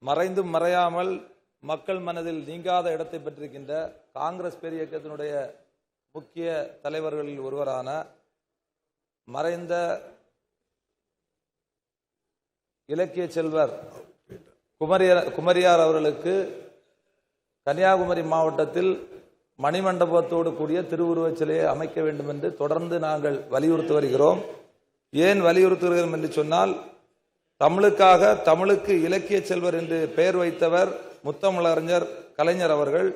மறைந்தும் மறையாமல் மக்கள் மனதில் நீங்காத இடத்தை பெற்றிருக்கின்ற காங்கிரஸ் பேரியக்கத்தினுடைய முக்கிய தலைவர்களில் ஒருவரான மறைந்த இலக்கிய செல்வர் குமரியார் அவர்களுக்கு கன்னியாகுமரி மாவட்டத்தில் மணிமண்டபத்தோடு கூடிய திருவுருவச் சிலையை அமைக்க வேண்டும் என்று தொடர்ந்து நாங்கள் வலியுறுத்தி வருகிறோம். ஏன் வலியுறுத்துகிறோம் என்று சொன்னால், தமிழுக்காக தமிழுக்கு இலக்கிய செல்வர் என்று பெயர் வைத்தவர் முத்தமிழறிஞர் கலைஞர் அவர்கள்.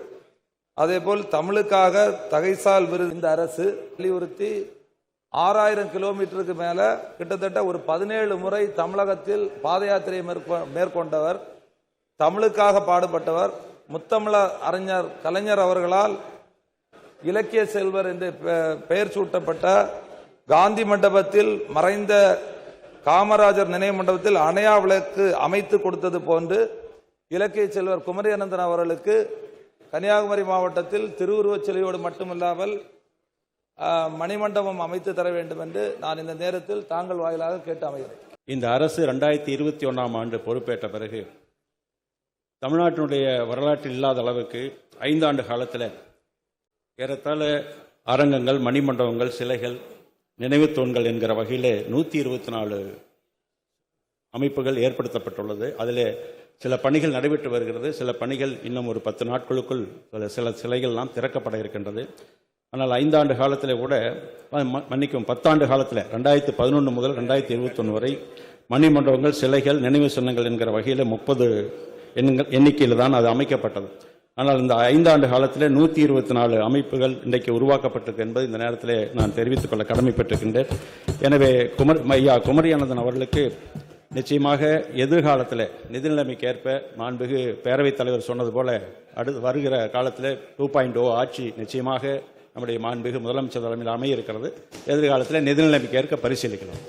அதேபோல் தமிழுக்காக தகைசால் விருது இந்த அரசு வலியுறுத்தி 6000 கிலோமீட்டருக்கு மேல கிட்டத்தட்ட ஒரு 17 முறை தமிழகத்தில் பாத யாத்திரையை மேற்கொண்டவர், தமிழுக்காக பாடுபட்டவர். முத்தமிழ அறிஞர் கலைஞர் அவர்களால் இலக்கிய செல்வர் என்று பெயர் சூட்டப்பட்ட காந்தி மண்டபத்தில் மறைந்த காமராஜர் நினைவு மண்டபத்தில் அணையா விளக்கு அமைத்து கொடுத்தது போன்று இலக்கிய செல்வர் குமரி அனந்தன் அவர்களுக்கு கன்னியாகுமரி மாவட்டத்தில் திருவுருவச் சிலையோடு மட்டுமில்லாமல் மணிமண்டபம் அமைத்து தர வேண்டும் என்று நான் இந்த நேரத்தில் தாங்கள் வாயிலாக கேட்டு அமைகிறேன். இந்த அரசு 2021ஆம் ஆண்டு பொறுப்பேற்ற பிறகு தமிழ்நாட்டினுடைய வரலாற்றில் இல்லாத அளவுக்கு 5 ஆண்டு காலத்தில் ஏறத்தாழ அரங்கங்கள், மணிமண்டபங்கள், சிலைகள், நினைவு தூண்கள் என்கிற வகையில் 124 அமைப்புகள் ஏற்படுத்தப்பட்டுள்ளது. அதில் சில பணிகள் நடைபெற்று வருகிறது. சில பணிகள் இன்னும் ஒரு 10 நாட்களுக்குள் சில சிலைகள்லாம் திறக்கப்பட இருக்கின்றது. ஆனால் 5 ஆண்டு காலத்தில் கூட மன்னிக்கும் 10 ஆண்டு காலத்தில் 2011 முதல் 2021 வரை மணிமண்டபங்கள், சிலைகள், நினைவு சின்னங்கள் என்கிற வகையில் 30 எண்ணிக்கையில் தான் அது அமைக்கப்பட்டது. ஆனால் இந்த 5 ஆண்டு காலத்தில் 124 அமைப்புகள் இன்றைக்கு உருவாக்கப்பட்டிருக்கு என்பது இந்த நேரத்தில் நான் தெரிவித்துக் கொள்ள கடமைப்பட்டிருக்கின்றேன். எனவே குமரி அனந்தன் அவர்களுக்கு நிச்சயமாக எதிர்காலத்தில் நிதிநிலைமைக்கு ஏற்ப மாண்புமிகு பேரவைத் தலைவர் சொன்னது போல வருகிற காலத்தில் 2.0 ஆட்சி நிச்சயமாக நம்முடைய மாண்புமிகு முதலமைச்சர் தலைமையில் அமைய இருக்கிறது. எதிர்காலத்தில் நிதிநிலைமைக்கு ஏற்க பரிசீலிக்கலாம்.